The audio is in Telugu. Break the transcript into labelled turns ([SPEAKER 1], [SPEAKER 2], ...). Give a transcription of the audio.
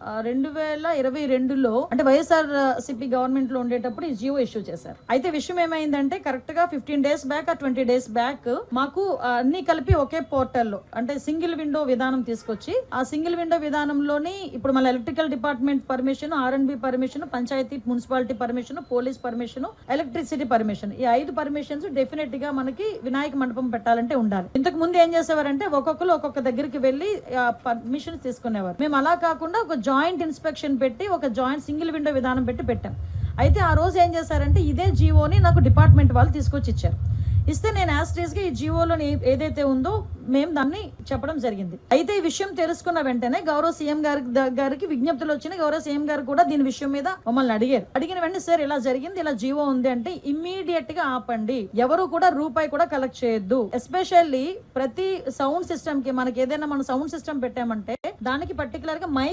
[SPEAKER 1] 2022లో అంటే వైఎస్ఆర్ సిపి గవర్నమెంట్ లో ఉండేటప్పుడు ఈ జియో ఇష్యూ చేశారు. అయితే విషయం ఏమైందంటే కరెక్ట్ గా 15 days బ్యాక్ 20 days బ్యాక్ మాకు అన్ని కలిపి ఒకే పోర్టల్లో అంటే సింగిల్ విండో విధానం తీసుకొచ్చి ఆ సింగిల్ విండో విధానంలోని ఇప్పుడు మన electrical department permission, R&B permission, panchayat municipality permission, police permission, electricity permission, ఈ 5 పర్మిషన్స్ డెఫినెట్ గా మనకి వినాయక మండపం పెట్టాలంటే ఉండాలి. ఇంతకు ముందు ఏం చేసేవారంటే ఒక్కొక్కరు ఒక్కొక్క దగ్గరికి వెళ్లి పర్మిషన్ తీసుకునేవారు. మేము అలా కాకుండా ఒక జాయింట్ ఇన్స్పెక్షన్ పెట్టి ఒక జాయింట్ సింగిల్ విండో విధానం పెట్టాం. అయితే ఆ రోజు ఏం చేశారంటే ఇదే జియోని నాకు డిపార్ట్మెంట్ వాళ్ళు తీసుకొచ్చి ఇచ్చారు. ఇస్తే నేను యాస్ట్రీస్ గా ఈ జియోలో ఏదైతే ఉందో మేము దాన్ని చెప్పడం జరిగింది. అయితే ఈ విషయం తెలుసుకున్న వెంటనే గౌరవ సీఎం గారికి విజ్ఞప్తులు వచ్చినాయి. గౌరవ సీఎం గారు కూడా దీని విషయం మీద మమ్మల్ని అడిగిన వెంటనే సార్ ఇలా జరిగింది, ఇలా జియో ఉంది అంటే ఇమ్మీడియట్ గా ఆపండి, ఎవరు కూడా రూపాయి కూడా కలెక్ట్ చేయొద్దు. ఎస్పెషల్లీ ప్రతి సౌండ్ సిస్టమ్ కి మనకి ఏదైనా మనం సౌండ్ సిస్టమ్ పెట్టామంటే దానికి పర్టికులర్ గా మైక్